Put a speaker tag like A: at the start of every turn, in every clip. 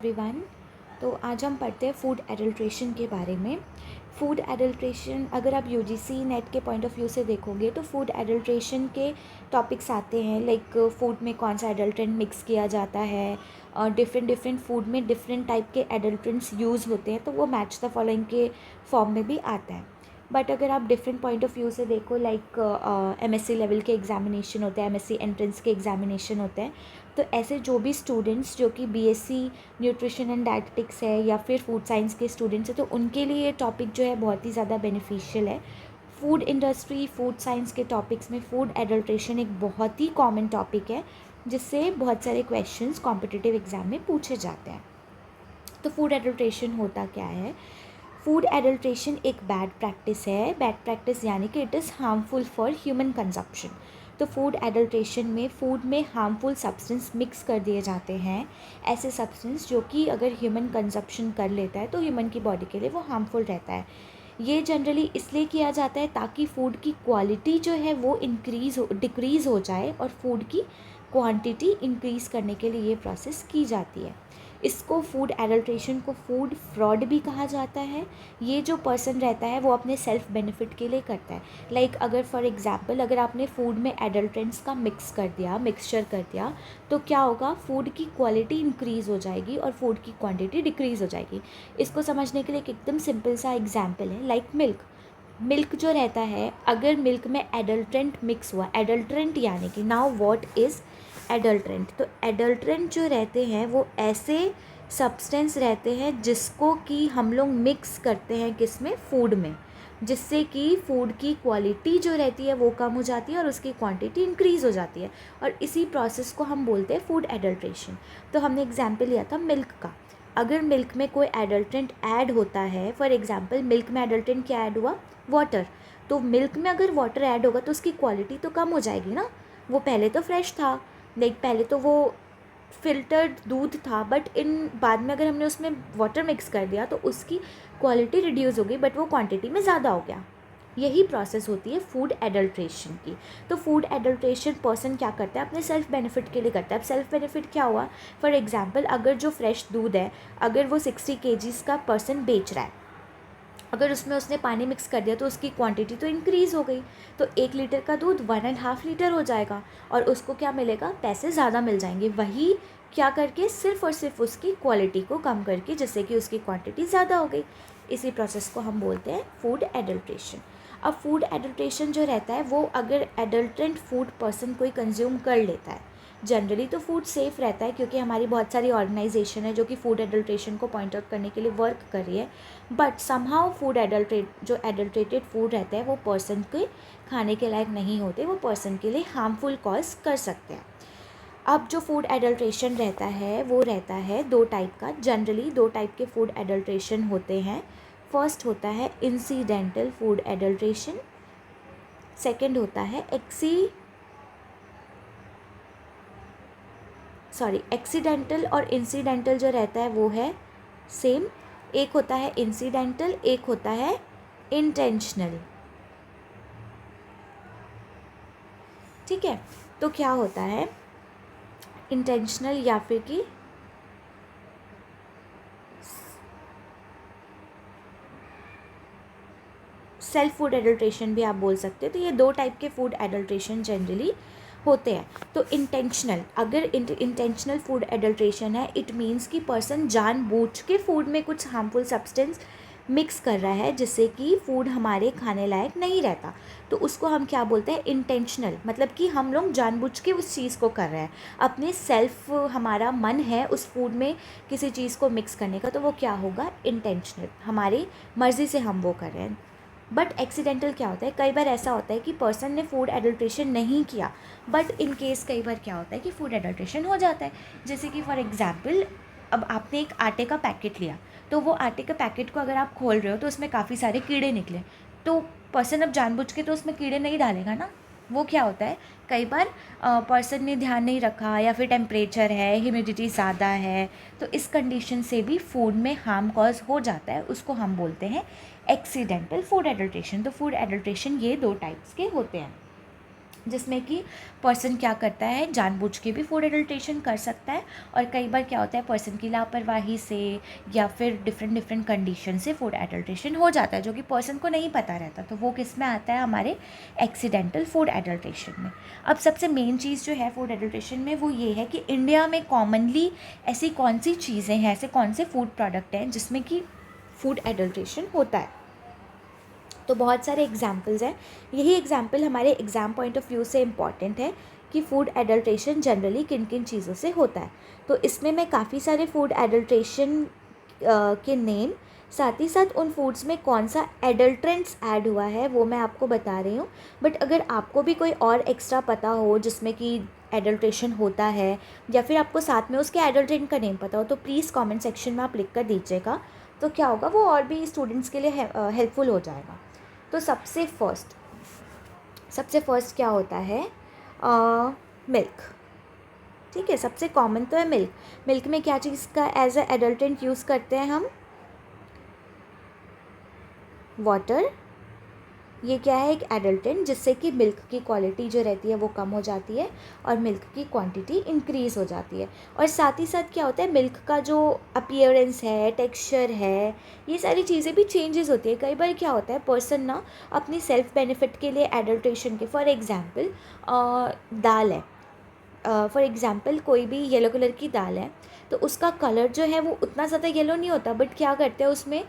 A: Everyone. तो आज हम पढ़ते हैं फूड एडल्ट्रेशन के बारे में। फूड एडल्ट्रेशन अगर आप यूजीसी नेट के पॉइंट ऑफ व्यू से देखोगे तो फूड एडल्ट्रेशन के टॉपिक्स आते हैं, लाइक फूड में कौन सा एडल्ट्रेंट मिक्स किया जाता है और डिफरेंट फूड में डिफरेंट टाइप के एडल्ट्रेंट्स यूज़ होते हैं, तो वो मैच द फॉलोइंग के फॉर्म में भी आता है। बट अगर आप डिफरेंट पॉइंट ऑफ व्यू से देखो, लाइक एमएससी लेवल के एग्जामिनेशन होते हैं, एमएससी एंट्रेंस के एग्जामिनेशन होते हैं, तो ऐसे जो भी स्टूडेंट्स जो कि बीएससी न्यूट्रिशन एंड डाइटेटिक्स है या फिर फूड साइंस के स्टूडेंट्स हैं, तो उनके लिए ये टॉपिक जो है बहुत ही ज़्यादा बेनिफिशियल है। फूड इंडस्ट्री, फूड साइंस के टॉपिक्स में फूड एडल्ट्रेशन एक बहुत ही कॉमन टॉपिक है, जिससे बहुत सारे क्वेश्चंस कॉम्पिटिटिव एग्जाम में पूछे जाते हैं। तो फूड एडल्ट्रेशन होता क्या है? फूड एडल्ट्रेशन एक बैड प्रैक्टिस है। बैड प्रैक्टिस यानी कि it is harmful for human consumption. तो फूड एडल्ट्रेशन में फूड में हार्मफुल सब्सटेंस मिक्स कर दिए जाते हैं, ऐसे सब्सटेंस जो कि अगर ह्यूमन कंजप्शन कर लेता है तो ह्यूमन की बॉडी के लिए वो हार्मफुल रहता है। ये जनरली इसलिए किया जाता है ताकि फ़ूड की क्वालिटी जो है वो डिक्रीज़ हो जाए और फूड की क्वांटिटी इंक्रीज़ करने के लिए ये प्रोसेस की जाती है। इसको फूड एडल्ट्रेशन को फूड फ्रॉड भी कहा जाता है। ये जो पर्सन रहता है वो अपने सेल्फ बेनिफिट के लिए करता है। लाइक अगर फॉर एग्जांपल अगर आपने फूड में एडल्ट्रेंट्स का मिक्सचर कर दिया, तो क्या होगा, फूड की क्वालिटी इंक्रीज़ हो जाएगी और फूड की क्वांटिटी डिक्रीज़ हो जाएगी। इसको समझने के लिए एक एकदम सिंपल सा एग्जाम्पल है, लाइक मिल्क जो रहता है, अगर मिल्क में एडल्ट्रेंट मिक्स हुआ, एडल्ट्रेंट यानी कि नाउ व्हाट इज़ एडल्ट्रेंट, तो एडल्ट्रेंट जो रहते हैं वो ऐसे सब्सटेंस रहते हैं जिसको कि हम लोग मिक्स करते हैं किस में, फूड में, जिससे कि फूड की क्वालिटी जो रहती है वो कम हो जाती है और उसकी क्वांटिटी इंक्रीज़ हो जाती है, और इसी प्रोसेस को हम बोलते हैं फूड एडल्ट्रेशन। तो हमने एग्जाम्पल लिया था मिल्क का। अगर मिल्क में कोई एडल्ट्रेंट ऐड होता है, फॉर एग्जांपल मिल्क में एडल्ट्रेंट क्या ऐड हुआ, वाटर, तो मिल्क में अगर वाटर ऐड होगा तो उसकी क्वालिटी तो कम हो जाएगी ना। वो पहले तो फ्रेश था, लाइक पहले तो वो फिल्टर्ड दूध था, बट इन बाद में अगर हमने उसमें वाटर मिक्स कर दिया तो उसकी क्वालिटी रिड्यूस हो गई, बट वो क्वांटिटी में ज़्यादा हो गया। यही प्रोसेस होती है फूड एडल्ट्रेशन की। तो फूड एडल्ट्रेशन पर्सन क्या करता है, अपने सेल्फ बेनिफिट के लिए करता है। अब सेल्फ बेनिफिट क्या हुआ, फॉर एग्जांपल अगर जो फ्रेश दूध है, अगर वो 60 kgs का पर्सन बेच रहा है, अगर उसमें उसने पानी मिक्स कर दिया तो उसकी क्वांटिटी तो इंक्रीज़ हो गई, तो 1 लीटर का दूध 1.5 लीटर हो जाएगा और उसको क्या मिलेगा, पैसे ज़्यादा मिल जाएंगे। वही क्या करके, सिर्फ और सिर्फ उसकी क्वालिटी को कम करके, जिससे कि उसकी क्वांटिटी ज़्यादा हो गई। इसी प्रोसेस को हम बोलते हैं फूड एडल्ट्रेशन। अब फूड एडल्ट्रेशन जो रहता है वो अगर एडल्ट्रेंट फूड पर्सन कोई कंज्यूम कर लेता है, जनरली तो फूड सेफ़ रहता है क्योंकि हमारी बहुत सारी ऑर्गेनाइजेशन है जो कि फूड एडल्ट्रेशन को पॉइंट आउट करने के लिए वर्क कर रही है, बट समहाउ फूड जो एडल्ट्रेटेड फूड रहता है वो पर्सन के खाने के लायक नहीं होते, वो पर्सन के लिए हार्मफुल कॉज कर सकते हैं। अब जो फूड एडल्ट्रेशन रहता है वो रहता है 2 टाइप का। जनरली 2 टाइप के फूड एडल्ट्रेशन होते हैं। फर्स्ट होता है इंसिडेंटल फूड एडल्ट्रेशन, सेकंड होता है एक्सीडेंटल। और इंसिडेंटल जो रहता है वो है सेम, एक होता है इंसिडेंटल, एक होता है इंटेंशनल। ठीक है, तो क्या होता है इंटेंशनल या फिर कि सेल्फ फूड एडल्ट्रेशन भी आप बोल सकते हो। तो ये 2 टाइप के फूड एडल्ट्रेशन जनरली होते हैं। तो इंटेंशनल, अगर इंटेंशनल फूड एडल्ट्रेशन है, इट मीन्स कि पर्सन जानबूझ के फूड में कुछ हार्मफुल सब्सटेंस मिक्स कर रहा है जिससे कि फूड हमारे खाने लायक नहीं रहता, तो उसको हम क्या बोलते हैं, इंटेंशनल। मतलब कि हम लोग जानबूझ के उस चीज़ को कर रहे हैं, अपने सेल्फ हमारा मन है उस फूड में किसी चीज़ को मिक्स करने का, तो वो क्या होगा, इंटेंशनल, हमारी मर्ज़ी से हम वो कर रहे हैं। बट एक्सीडेंटल क्या होता है, कई बार ऐसा होता है कि पर्सन ने फूड एडल्ट्रेशन नहीं किया, बट इन केस कई बार क्या होता है कि फूड एडल्ट्रेशन हो जाता है। जैसे कि फॉर एग्जांपल अब आपने एक आटे का पैकेट लिया, तो वो आटे के पैकेट को अगर आप खोल रहे हो तो उसमें काफ़ी सारे कीड़े निकले, तो पर्सन अब जानबूझ के तो उसमें कीड़े नहीं डालेगा ना। वो क्या होता है, कई बार पर्सन ने ध्यान नहीं रखा या फिर टेम्परेचर है, ह्यूमिडिटी ज़्यादा है, तो इस कंडीशन से भी फूड में हार्म कॉज हो जाता है, उसको हम बोलते हैं एक्सीडेंटल फूड एडल्ट्रेशन। तो फूड एडल्ट्रेशन ये 2 टाइप्स के होते हैं। जिसमें कि पर्सन क्या करता है, जानबूझ के भी फूड एडल्ट्रेशन कर सकता है, और कई बार क्या होता है पर्सन की लापरवाही से या फिर डिफरेंट कंडीशन से फूड एडल्ट्रेशन हो जाता है, जो कि पर्सन को नहीं पता रहता। तो वो किस में आता है, हमारे एक्सीडेंटल फूड एडल्ट्रेशन में। अब सबसे मेन चीज़ जो है फूड एडल्ट्रेशन में वो ये है कि इंडिया में कॉमनली ऐसी कौन सी चीज़ें हैं, ऐसे कौन से फूड प्रोडक्ट हैं जिसमें कि फूड एडल्ट्रेशन होता है। तो बहुत सारे एग्जाम्पल्स हैं। यही एग्जाम्पल हमारे एग्ज़ाम पॉइंट ऑफ व्यू से इम्पॉर्टेंट है कि फ़ूड एडल्ट्रेशन जनरली किन किन चीज़ों से होता है। तो इसमें मैं काफ़ी सारे फूड एडल्ट्रेशन के नेम, साथ ही साथ उन फूड्स में कौन सा एडल्ट्रेंट्स ऐड हुआ है वो मैं आपको बता रही हूँ। बट अगर आपको भी कोई और एक्स्ट्रा पता हो जिसमें कि एडल्ट्रेशन होता है, या फिर आपको साथ में उसके एडल्ट्रेंट का नेम पता हो, तो प्लीज़ कमेंट सेक्शन में आप लिख कर दीजिएगा। तो क्या होगा, वो और भी स्टूडेंट्स के लिए हेल्पफुल हो जाएगा। तो सबसे फर्स्ट क्या होता है, मिल्क। ठीक है, सबसे कॉमन तो है मिल्क। मिल्क में क्या चीज़ का एज ए एडल्टेंट यूज़ करते हैं हम, वाटर। ये क्या है, एक एडल्टेंट जिससे कि मिल्क की क्वालिटी जो रहती है वो कम हो जाती है और मिल्क की क्वांटिटी इंक्रीज़ हो जाती है। और साथ ही साथ क्या होता है, मिल्क का जो अपीयरेंस है, टेक्सचर है, ये सारी चीज़ें भी चेंजेस होती है। कई बार क्या होता है पर्सन ना अपनी सेल्फ बेनिफिट के लिए एडल्ट्रेशन के, फॉर एग्ज़ाम्पल दाल है, फॉर एग्ज़ाम्पल कोई भी येलो कलर की दाल है, तो उसका कलर जो है वो उतना ज़्यादा येलो नहीं होता, बट क्या करते हैं उसमें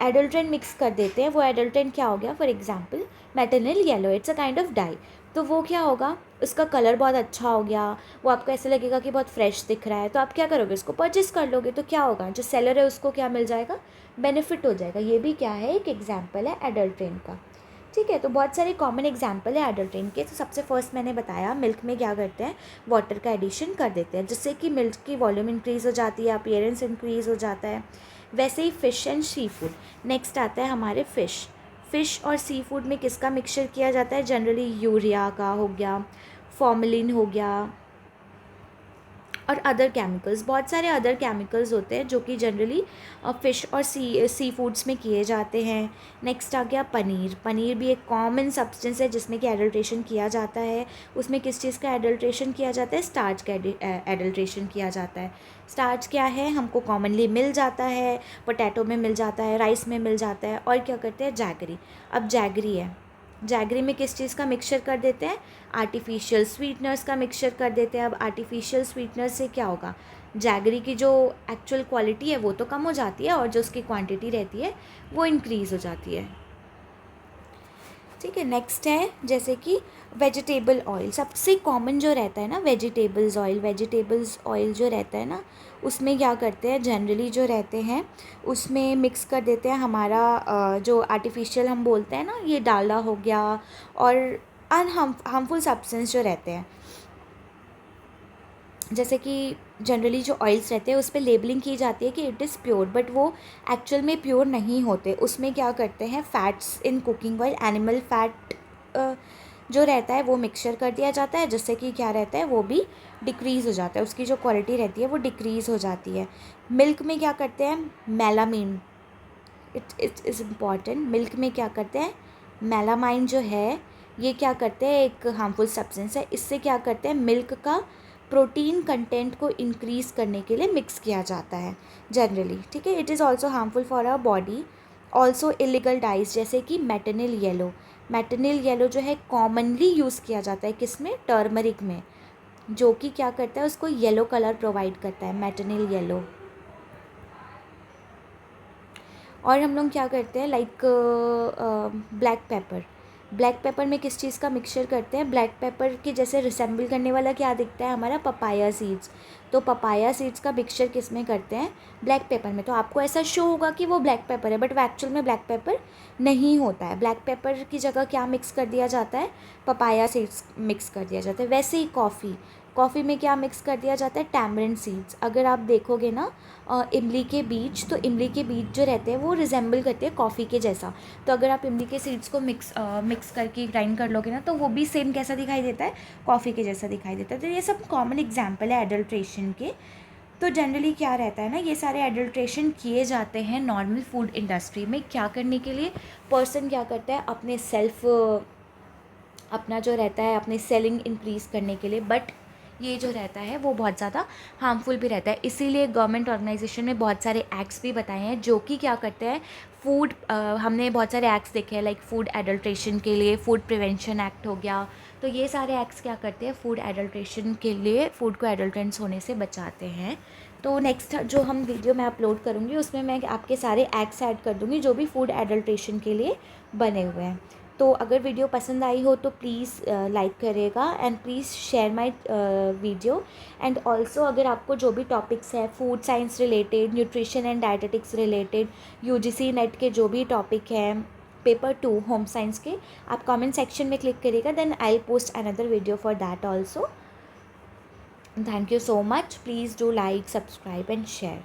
A: एडल्ट्रेंट मिक्स कर देते हैं। वो एडल्ट्रेंट क्या हो गया, for example metanil yellow, it's a kind of dye. तो वो क्या होगा, उसका कलर बहुत अच्छा हो गया, वो आपको ऐसे लगेगा कि बहुत फ्रेश दिख रहा है, तो आप क्या करोगे, उसको परचेस कर लोगे। तो क्या होगा, जो सेलर है उसको क्या मिल जाएगा, बेनिफिट हो जाएगा। ये भी क्या है, एक एग्जाम्पल है एडल्ट्रेंट का। ठीक है, तो बहुत सारे कॉमन एग्जाम्पल है एडल्ट्रेंट के। तो सबसे फर्स्ट मैंने बताया, मिल्क में क्या करते हैं, वाटर का एडिशन कर देते हैं, जिससे कि मिल्क की वॉल्यूम इंक्रीज़ हो जाती है, अपीयरेंस इंक्रीज़ हो जाता है। वैसे ही fish and seafood. Next आता है हमारे फ़िश और सी फूड में किसका मिक्सचर किया जाता है, जनरली यूरिया का हो गया, फॉर्मेलिन हो गया, और अदर केमिकल्स, बहुत सारे अदर केमिकल्स होते हैं जो कि जनरली फ़िश और सी फूड्स में किए जाते हैं। नेक्स्ट आ गया पनीर। पनीर भी एक कॉमन सब्सटेंस है जिसमें कि एडल्ट्रेशन किया जाता है। उसमें किस चीज़ का एडल्ट्रेशन किया जाता है, स्टार्च का एडल्ट्रेशन किया जाता है। स्टार्च क्या है, हमको कॉमनली मिल जाता है, पोटैटो में मिल जाता है, राइस में मिल जाता है। और क्या करते हैं, जैगरी। अब जैगरी है, जैगरी में किस चीज़ का मिक्सचर कर देते हैं, आर्टिफिशियल स्वीटनर्स का मिक्सचर कर देते हैं। अब आर्टिफिशियल स्वीटनर से क्या होगा, जैगरी की जो एक्चुअल क्वालिटी है वो तो कम हो जाती है, और जो उसकी क्वांटिटी रहती है वो इंक्रीज़ हो जाती है। ठीक है, नेक्स्ट है जैसे कि वेजिटेबल ऑयल। सबसे कॉमन जो रहता है ना, वेजिटेबल्स ऑयल जो रहता है ना, उसमें क्या करते हैं, जनरली जो रहते हैं उसमें मिक्स कर देते हैं हमारा जो आर्टिफिशियल हम बोलते हैं ना, ये डालडा हो गया, और हार्मफुल सब्सटेंस जो रहते हैं। जैसे कि जनरली जो ऑयल्स रहते हैं उस पर लेबलिंग की जाती है कि इट इज़ प्योर, बट वो एक्चुअल में प्योर नहीं होते। उसमें क्या करते हैं, fats in cooking oil, animal fat जो रहता है वो मिक्सचर कर दिया जाता है, जिससे कि क्या रहता है, वो भी डिक्रीज़ हो जाता है, उसकी जो क्वालिटी रहती है वो डिक्रीज़ हो जाती है। मिल्क में क्या करते हैं, melamine, it is important. Milk में क्या करते हैं, मेलामाइन जो है ये क्या करते हैं, एक हार्मफुल सब्सटेंस है। इससे क्या करते हैं, मिल्क का प्रोटीन कंटेंट को इंक्रीज़ करने के लिए मिक्स किया जाता है जनरली। ठीक है, it is also harmful for our body. Also illegal dyes, जैसे कि मेटनिल येलो जो है कॉमनली यूज़ किया जाता है किस में, टर्मरिक में, जो कि क्या करता है, उसको येलो कलर प्रोवाइड करता है, मेटनिल येलो। और हम लोग क्या करते हैं, लाइक ब्लैक पेपर में किस चीज़ का मिक्सचर करते हैं, ब्लैक पेपर के जैसे रिसेंबल करने वाला क्या दिखता है हमारा, पपाया सीड्स। तो पपाया सीड्स का मिक्सचर किस में करते हैं, ब्लैक पेपर में। तो आपको ऐसा शो होगा कि वो ब्लैक पेपर है, बट वो एक्चुअल में ब्लैक पेपर नहीं होता है। ब्लैक पेपर की जगह क्या मिक्स कर दिया जाता है, पपाया सीड्स मिक्स कर दिया जाता है। वैसे ही कॉफ़ी में क्या मिक्स कर दिया जाता है, टैमरिंड सीड्स। अगर आप देखोगे ना इमली के बीज, तो इमली के बीज जो रहते हैं वो रिजेंबल करते हैं कॉफ़ी के जैसा। तो अगर आप इमली के सीड्स को मिक्स करके ग्राइंड कर लोगे ना, तो वो भी सेम कैसा दिखाई देता है, कॉफ़ी के जैसा दिखाई देता है। तो ये सब कॉमन एग्जाम्पल है एडल्ट्रेशन के। तो जनरली क्या रहता है ना, ये सारे एडल्ट्रेशन किए जाते हैं नॉर्मल फूड इंडस्ट्री में। क्या करने के लिए, पर्सन क्या करता है, अपने सेल्फ अपना जो रहता है अपनी सेलिंग इंक्रीज़ करने के लिए, बट ये जो रहता है वो बहुत ज़्यादा हार्मफुल भी रहता है। इसीलिए गवर्नमेंट ऑर्गेनाइजेशन ने बहुत सारे एक्ट्स भी बताए हैं जो कि क्या करते हैं, फूड हमने बहुत सारे एक्ट्स देखे हैं, लाइक फूड एडल्ट्रेशन के लिए फूड प्रिवेंशन एक्ट हो गया। तो ये सारे एक्ट्स क्या करते हैं, फूड एडल्ट्रेशन के लिए फूड को एडल्ट्रेंट्स होने से बचाते हैं। तो नेक्स्ट जो हम वीडियो मैं अपलोड करूँगी उसमें मैं आपके सारे एक्ट्स ऐड कर दूँगी जो भी फूड एडल्ट्रेशन के लिए बने हुए हैं। तो अगर वीडियो पसंद आई हो तो प्लीज़ लाइक करिएगा and please share my video. And also अगर आपको जो भी टॉपिक्स है food science related, nutrition and dietetics related, UGC net के जो भी टॉपिक हैं, पेपर 2 होम साइंस के, आप कमेंट सेक्शन में क्लिक करिएगा, then I will post another video for that also. Thank you so much. Please do like, subscribe and share.